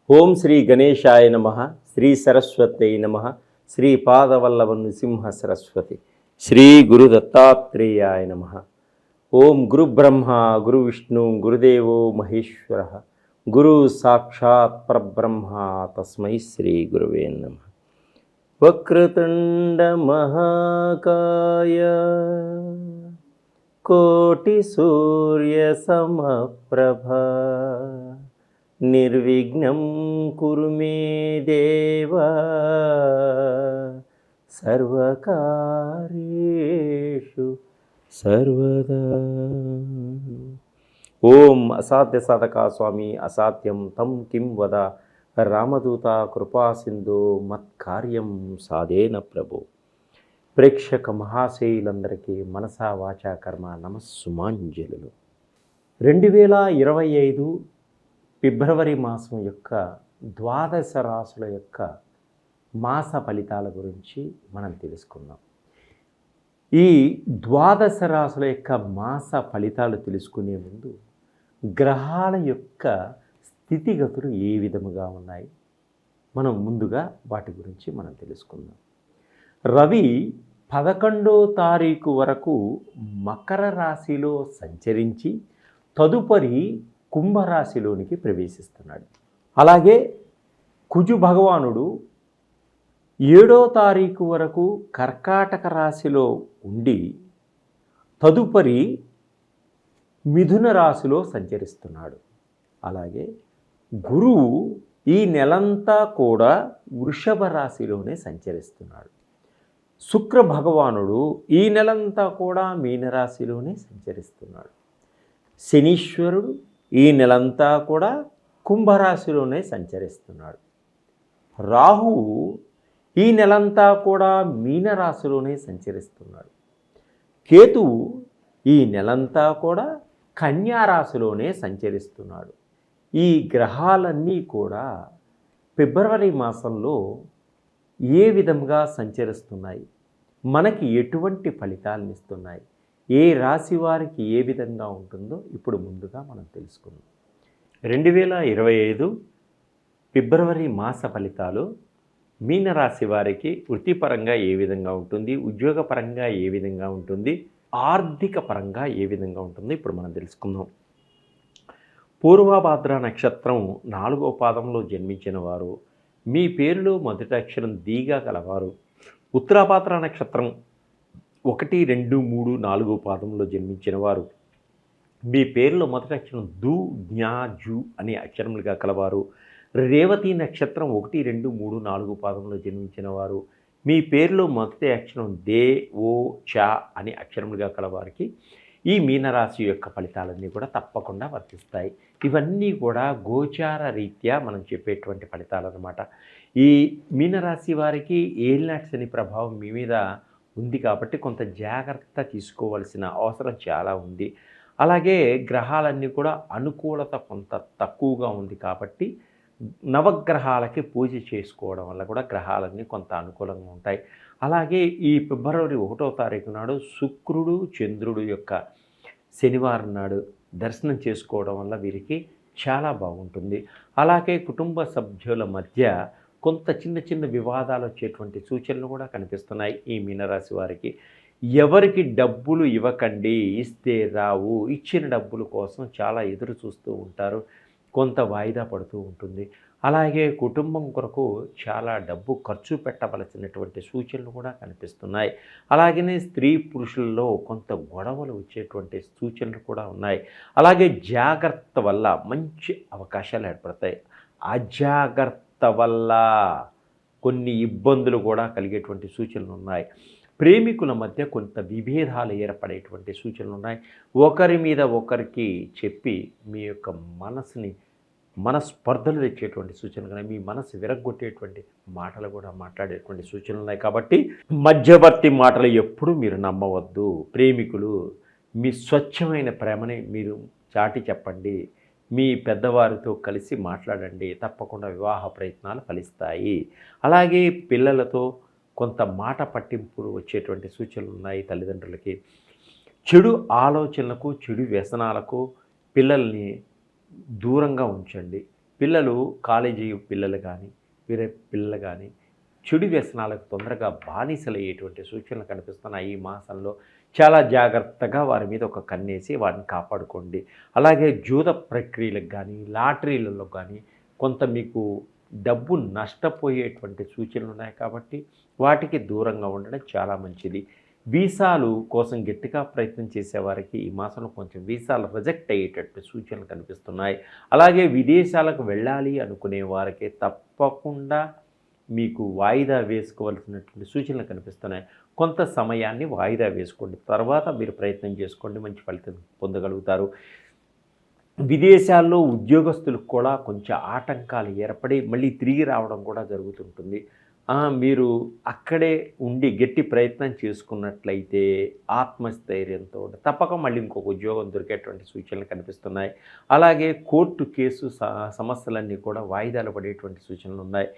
ఓం శ్రీ గణేశాయ నమః. శ్రీ సరస్వతై నమః. శ్రీ పాదవల్లభ నృసింహ సరస్వతి. శ్రీ గురు దత్తాత్రేయాయ నమః. ఓం గురు బ్రహ్మ గురు విష్ణు గురుదేవో మహేశ్వర గురు సాక్షాత్ పరబ్రహ్మ తస్మై శ్రీ గురువే నమః. వక్రతుండ మహాకాయ కోటి సూర్య సమప్రభ నిర్విఘ్నం కురు మే దేవా సర్వకార్యేషు సర్వదా. ఓం అసాధ్య సాధకా స్వామి అసాధ్యం తం కిం వద రామదూత కృపా సింధు మత్కార్యం సాధేన ప్రభు. ప్రేక్షక మహాశయులందరికీ మనసా వాచా కర్మ నమస్సుమాంజలులు. 2025 ఫిబ్రవరి మాసం యొక్క ద్వాదశ రాశుల యొక్క మాస ఫలితాల గురించి మనం తెలుసుకుందాం. ఈ ద్వాదశ రాశుల యొక్క మాస ఫలితాలు తెలుసుకునే ముందు గ్రహాల యొక్క స్థితిగతులు ఏ విధముగా ఉన్నాయి మనం ముందుగా వాటి గురించి మనం తెలుసుకుందాం. రవి 11వ తారీఖు వరకు మకర రాశిలో సంచరించి తదుపరి కుంభరాశిలోనికి ప్రవేశిస్తున్నాడు. అలాగే కుజు భగవానుడు 7వ తారీఖు వరకు కర్కాటక రాశిలో ఉండి తదుపరి మిథున రాశిలో సంచరిస్తున్నాడు. అలాగే గురువు ఈ నెలంతా కూడా వృషభ రాశిలోనే సంచరిస్తున్నాడు. శుక్ర భగవానుడు ఈ నెలంతా కూడా మీనరాశిలోనే సంచరిస్తున్నాడు. శనీశ్వరుడు ఈ నెలంతా కూడా కుంభరాశిలోనే సంచరిస్తున్నాడు. రాహువు ఈ నెలంతా కూడా మీనరాశిలోనే సంచరిస్తున్నాడు. కేతువు ఈ నెలంతా కూడా కన్యారాశిలోనే సంచరిస్తున్నాడు. ఈ గ్రహాలన్నీ కూడా ఫిబ్రవరి మాసంలో ఏ విధంగా సంచరిస్తున్నాయి, మనకి ఎటువంటి ఫలితాలను ఇస్తున్నాయి, ఏ రాశి వారికి ఏ విధంగా ఉంటుందో ఇప్పుడు ముందుగా మనం తెలుసుకుందాం. 2025 ఫిబ్రవరి మాస ఫలితాలు మీనరాశి వారికి వృత్తిపరంగా ఏ విధంగా ఉంటుంది, ఉద్యోగపరంగా ఏ విధంగా ఉంటుంది, ఆర్థిక పరంగా ఏ విధంగా ఉంటుందో ఇప్పుడు మనం తెలుసుకుందాం. పూర్వభాద్ర నక్షత్రం 4వ పాదంలో జన్మించిన వారు, మీ పేరులో మొదటి అక్షరం దీగా గలవారు, ఉత్తరాభాద్ర నక్షత్రం 1, 2, 3, 4 పాదంలో జన్మించిన వారు, మీ పేరులో మొదటి అక్షరం దు, జ్ఞా, జు అనే అక్షరములుగా కలవారు, రేవతి నక్షత్రం 1, 2, 3, 4 పాదంలో జన్మించిన వారు, మీ పేరులో మొదటి అక్షరం దే, ఓ, చ అనే అక్షరములుగా కలవారికి ఈ మీనరాశి యొక్క ఫలితాలన్నీ కూడా తప్పకుండా వర్తిస్తాయి. ఇవన్నీ కూడా గోచార రీత్యా మనం చెప్పేటువంటి ఫలితాలు అన్నమాట. ఈ మీనరాశి వారికి ఏలినాటి శని ప్రభావం మీ మీద ఉంది కాబట్టి కొంత జాగ్రత్త తీసుకోవాల్సిన అవసరం చాలా ఉంది. అలాగే గ్రహాలన్నీ కూడా అనుకూలత కొంత తక్కువగా ఉంది కాబట్టి నవగ్రహాలకి పూజ చేసుకోవడం వల్ల కూడా గ్రహాలన్నీ కొంత అనుకూలంగా ఉంటాయి. అలాగే ఈ ఫిబ్రవరి 1వ తారీఖు నాడు శుక్రుడు చంద్రుడు యొక్క శనివారం నాడు దర్శనం చేసుకోవడం వల్ల వీరికి చాలా బాగుంటుంది. అలాగే కుటుంబ సభ్యుల మధ్య కొంత చిన్న చిన్న వివాదాలు వచ్చేటువంటి సూచనలు కూడా కనిపిస్తున్నాయి. ఈ మీనరాశి వారికి ఎవరికి డబ్బులు ఇవ్వకండి, ఇస్తే రావు, ఇచ్చిన డబ్బుల కోసం చాలా ఎదురు చూస్తూ ఉంటారు, కొంత వాయిదా పడుతూ ఉంటుంది. అలాగే కుటుంబం కొరకు చాలా డబ్బు ఖర్చు పెట్టవలసినటువంటి సూచనలు కూడా కనిపిస్తున్నాయి. అలాగనే స్త్రీ పురుషుల్లో కొంత గొడవలు వచ్చేటువంటి సూచనలు కూడా ఉన్నాయి. అలాగే జాగ్రత్త వల్ల మంచి అవకాశాలు ఏర్పడతాయి. అజాగ్రత్త వల్ల కొన్ని ఇబ్బందులు కూడా కలిగేటువంటి సూచనలు ఉన్నాయి. ప్రేమికుల మధ్య కొంత విభేదాలు ఏర్పడేటువంటి సూచనలు ఉన్నాయి. ఒకరి మీద ఒకరికి చెప్పి మీ యొక్క మనస్పర్ధలు తెచ్చేటువంటి సూచనలు కానీ మీ మనసు విరగ్గొట్టేటువంటి మాటలు కూడా మాట్లాడేటువంటి సూచనలు ఉన్నాయి. కాబట్టి మధ్యవర్తి మాటలు ఎప్పుడూ మీరు నమ్మవద్దు. ప్రేమికులు మీ స్వచ్ఛమైన ప్రేమని మీరు చాటి చెప్పండి, మీ పెద్దవారితో కలిసి మాట్లాడండి, తప్పకుండా వివాహ ప్రయత్నాలు ఫలిస్తాయి. అలాగే పిల్లలతో కొంత మాట పట్టింపులు వచ్చేటువంటి సూచనలు ఉన్నాయి. తల్లిదండ్రులకి చెడు ఆలోచనలకు చెడు వ్యసనాలకు పిల్లల్ని దూరంగా ఉంచండి. పిల్లలు కాలేజీ పిల్లలు కానీ వేరే పిల్లలు కానీ చెడు వ్యసనాలకు తొందరగా బానిసలయ్యేటువంటి సూచనలు కనిపిస్తున్నాయి. ఈ మాసంలో చాలా జాగ్రత్తగా వారి మీద ఒక కన్నేసి వారిని కాపాడుకోండి. అలాగే జూద ప్రక్రియలకు కానీ లాటరీలలో కానీ కొంత మీకు డబ్బు నష్టపోయేటువంటి సూచనలు ఉన్నాయి కాబట్టి వాటికి దూరంగా ఉండడం చాలా మంచిది. వీసాలు కోసం గట్టిగా ప్రయత్నం చేసేవారికి ఈ మాసంలో కొంచెం వీసాలు రిజెక్ట్ అయ్యేటట్టు సూచనలు కనిపిస్తున్నాయి. అలాగే విదేశాలకు వెళ్ళాలి అనుకునే వారికి తప్పకుండా మీకు వాయిదా వేసుకోవాల్సినటువంటి సూచనలు కనిపిస్తున్నాయి. కొంత సమయాన్ని వాయిదా వేసుకోండి, తర్వాత మీరు ప్రయత్నం చేసుకోండి, మంచి ఫలితం పొందగలుగుతారు. విదేశాల్లో ఉద్యోగస్తులకు కూడా కొంచెం ఆటంకాలు ఏర్పడి మళ్ళీ తిరిగి రావడం కూడా జరుగుతుంటుంది. మీరు అక్కడే ఉండి గట్టి ప్రయత్నం చేసుకున్నట్లయితే ఆత్మస్థైర్యంతో తప్పక మళ్ళీ ఇంకొక ఉద్యోగం దొరికేటువంటి సూచనలు కనిపిస్తున్నాయి. అలాగే కోర్టు కేసు సమస్యలన్నీ కూడా వాయిదాలు పడేటువంటి సూచనలు ఉన్నాయి.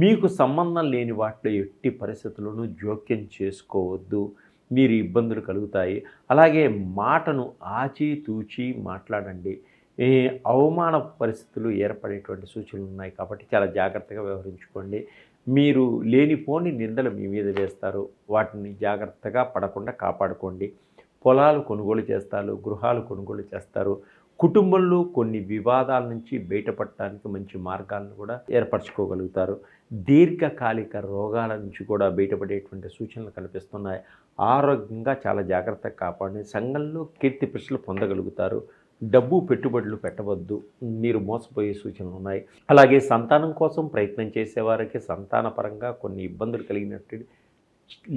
మీకు సంబంధం లేని వాటిలో ఎట్టి పరిస్థితుల్లోనూ జోక్యం చేసుకోవద్దు, మీరు ఇబ్బందులు కలుగుతాయి. అలాగే మాటను ఆచితూచి మాట్లాడండి. ఈ అవమాన పరిస్థితులు ఏర్పడేటువంటి సూచనలు ఉన్నాయి కాబట్టి చాలా జాగ్రత్తగా వ్యవహరించుకోండి. మీరు లేనిపోని నిందలు మీ మీద వేస్తారు, వాటిని జాగ్రత్తగా పడకుండా కాపాడుకోండి. పొలాలు కొనుగోలు చేస్తారు, గృహాలు కొనుగోలు చేస్తారు. కుటుంబంలో కొన్ని వివాదాల నుంచి బయటపడటానికి మంచి మార్గాలను కూడా ఏర్పరచుకోగలుగుతారు. దీర్ఘకాలిక రోగాల నుంచి కూడా బయటపడేటువంటి సూచనలు కనిపిస్తున్నాయి. ఆరోగ్యంగా చాలా జాగ్రత్తగా కాపాడి సంఘంలో కీర్తి ప్రశ్నలు పొందగలుగుతారు. డబ్బు పెట్టుబడులు పెట్టవద్దు, మీరు మోసపోయే సూచనలు ఉన్నాయి. అలాగే సంతానం కోసం ప్రయత్నం చేసేవారికి సంతానపరంగా కొన్ని ఇబ్బందులు కలిగినట్టు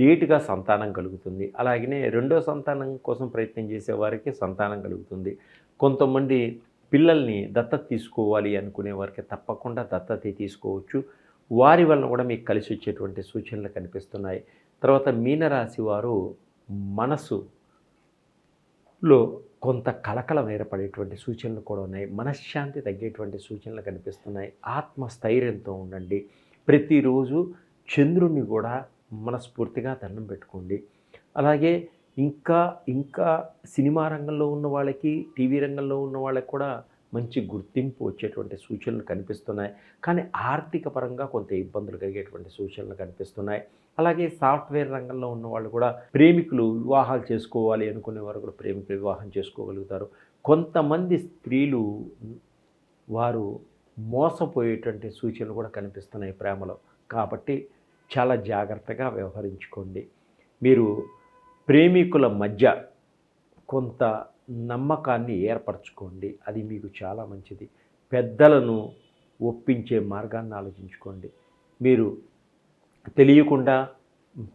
లేటుగా సంతానం కలుగుతుంది. అలాగనే రెండో సంతానం కోసం ప్రయత్నం చేసేవారికి సంతానం కలుగుతుంది. కొంతమంది పిల్లల్ని దత్తత తీసుకోవాలి అనుకునే వారికి తప్పకుండా దత్తత తీసుకోవచ్చు. వారి వలన కూడా మీకు కలిసి వచ్చేటువంటి సూచనలు కనిపిస్తున్నాయి. తర్వాత మీనరాశి వారు మనసులో కొంత కలకలం ఏర్పడేటువంటి సూచనలు కూడా ఉన్నాయి. మనశ్శాంతి తగ్గేటువంటి సూచనలు కనిపిస్తున్నాయి. ఆత్మస్థైర్యంతో ఉండండి. ప్రతిరోజు చంద్రుణ్ణి కూడా మనస్ఫూర్తిగా దండం పెట్టుకోండి. అలాగే ఇంకా ఇంకా సినిమా రంగంలో ఉన్న వాళ్ళకి, టీవీ రంగంలో ఉన్న వాళ్ళకి కూడా మంచి గుర్తింపు వచ్చేటువంటి సూచనలు కనిపిస్తున్నాయి. కానీ ఆర్థిక పరంగా కొంత ఇబ్బందులు కలిగేటువంటి సూచనలు కనిపిస్తున్నాయి. అలాగే సాఫ్ట్వేర్ రంగంలో ఉన్న వాళ్ళు కూడా ప్రేమికులు వివాహాలు చేసుకోవాలి అనుకునే వారు కూడా ప్రేమికులు వివాహం చేసుకోగలుగుతారు. కొంతమంది స్త్రీలు వారు మోసపోయేటువంటి సూచనలు కూడా కనిపిస్తున్నాయి ప్రేమలో. కాబట్టి చాలా జాగ్రత్తగా వ్యవహరించుకోండి. మీరు ప్రేమికుల మధ్య కొంత నమ్మకాన్ని ఏర్పరచుకోండి, అది మీకు చాలా మంచిది. పెద్దలను ఒప్పించే మార్గాన్ని ఆలోచించుకోండి. మీరు తెలియకుండా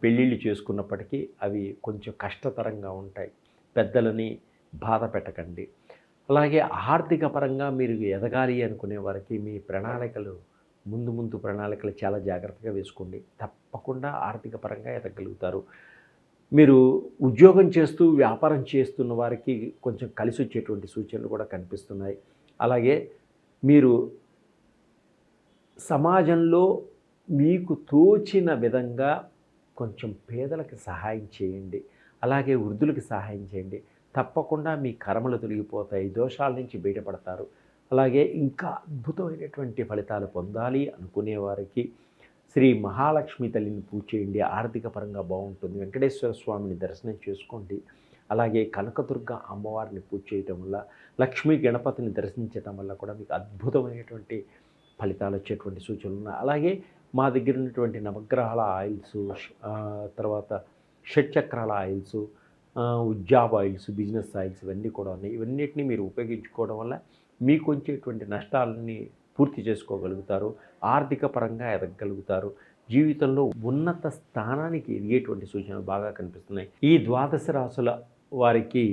పెళ్ళిళ్ళు చేసుకున్నప్పటికీ అవి కొంచెం కష్టతరంగా ఉంటాయి. పెద్దలని బాధ పెట్టకండి. అలాగే ఆర్థిక పరంగా మీరు ఎదగాలి అనుకునే వారికి మీ ప్రణాళికలు ముందు ప్రణాళికలు చాలా జాగ్రత్తగా వేసుకోండి. తప్పకుండా ఆర్థిక పరంగా ఎదగలుగుతారు. మీరు ఉద్యోగం చేస్తూ వ్యాపారం చేస్తున్న వారికి కొంచెం కలిసి వచ్చేటువంటి సూచనలు కూడా కనిపిస్తున్నాయి. అలాగే మీరు సమాజంలో మీకు తోచిన విధంగా కొంచెం పేదలకు సహాయం చేయండి. అలాగే వృద్ధులకు సహాయం చేయండి. తప్పకుండా మీ కర్మలు తొలగిపోతాయి, దోషాల నుంచి బయటపడతారు. అలాగే ఇంకా అద్భుతమైనటువంటి ఫలితాలు పొందాలి అనుకునే వారికి శ్రీ మహాలక్ష్మి తల్లిని పూజ చేయండి, ఆర్థిక పరంగా బాగుంటుంది. వెంకటేశ్వర స్వామిని దర్శనం చేసుకోండి. అలాగే కనకదుర్గ అమ్మవారిని పూజ చేయటం వల్ల, లక్ష్మీ గణపతిని దర్శించడం వల్ల కూడా మీకు అద్భుతమైనటువంటి ఫలితాలు వచ్చేటువంటి సూచనలు ఉన్నాయి. అలాగే మా దగ్గర ఉన్నటువంటి నవగ్రహాల ఆయిల్స్, తర్వాత షట్చక్రాల ఆయిల్స్, ఉజ్జాబ్ ఆయిల్స్, బిజినెస్ ఆయిల్స్ ఇవన్నీ కూడా ఉన్నాయి. ఇవన్నిటిని మీరు ఉపయోగించుకోవడం వల్ల మీకు వచ్చేటువంటి నష్టాలని పూర్తి చేసుకోగలుగుతారు. ఆర్థిక పరంగా ఎదగలుగుతారు. జీవితంలో ఉన్నత స్థానానికి ఎదిగేటువంటి సూచనలు బాగా కనిపిస్తున్నాయి. ఈ ద్వాదశ రాశుల వారికి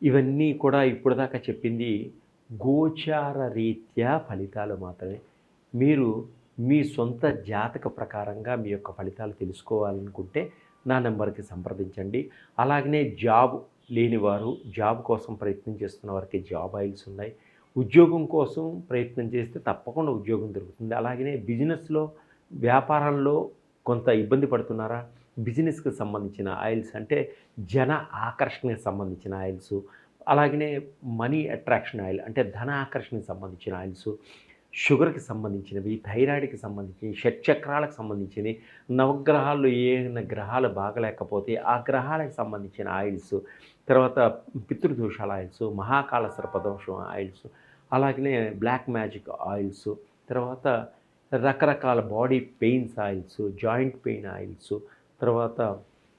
ఇవన్నీ కూడా ఇప్పుడు దాకా చెప్పింది గోచార రీత్యా ఫలితాలు మాత్రమే. మీరు మీ సొంత జాతక ప్రకారంగా మీ యొక్క ఫలితాలు తెలుసుకోవాలనుకుంటే నా నెంబర్కి సంప్రదించండి. అలాగనే జాబ్ లేనివారు, జాబ్ కోసం ప్రయత్నం చేస్తున్న వారికి జాబ్ ఆయిల్స్ ఉన్నాయి. ఉద్యోగం కోసం ప్రయత్నం చేస్తే తప్పకుండా ఉద్యోగం దొరుకుతుంది. అలాగనే బిజినెస్లో, వ్యాపారంలో కొంత ఇబ్బంది పడుతున్నారా, బిజినెస్కి సంబంధించిన ఆయిల్స్ అంటే జన ఆకర్షణకి సంబంధించిన ఆయిల్స్, అలాగనే మనీ అట్రాక్షన్ ఆయిల్ అంటే ధన ఆకర్షణకి సంబంధించిన ఆయిల్స్, షుగర్‌కి సంబంధించినవి, థైరాయిడ్‌కి సంబంధించి, షట్‌చక్రాలకు సంబంధించినవి, నవగ్రహాల్లో ఏమైనా గ్రహాలు బాగలేకపోతే ఆ గ్రహాలకు సంబంధించిన ఆయిల్స్, తర్వాత పితృదోషాల ఆయిల్స్, మహాకాల సర్పదోషం ఆయిల్స్, అలాగనే బ్లాక్ మ్యాజిక్ ఆయిల్స్, తర్వాత రకరకాల body pains oils, joint pain oils, తర్వాత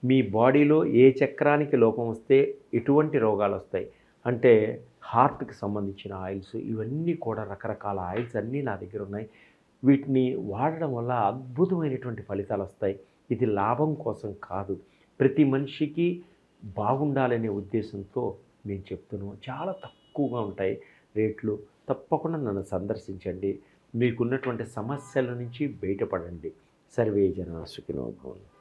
మీ బాడీలో ఏ చక్రానికి లోపం వస్తే ఎటువంటి రోగాలొస్తాయి అంటే హార్ట్‌కి సంబంధించిన ఆయిల్స్, ఇవన్నీ కూడా రకరకాల ఆయిల్స్ అన్నీ నా దగ్గరున్నాయి. వీటిని వాడడం వల్ల అద్భుతమైనటువంటి ఫలితాలొస్తాయి. ఇది లాభం కోసం కాదు. ప్రతి మనిషికి బాగుండాలనే ఉద్దేశంతో నేను చెప్తున్నాను. చాలా తక్కువగా ఉంటాయి రేట్లు. తప్పకుండా నన్ను సందర్శించండి. మీకున్నటువంటి సమస్యల నుంచి బయటపడండి. సర్వే జనా సుఖినో భవంతు.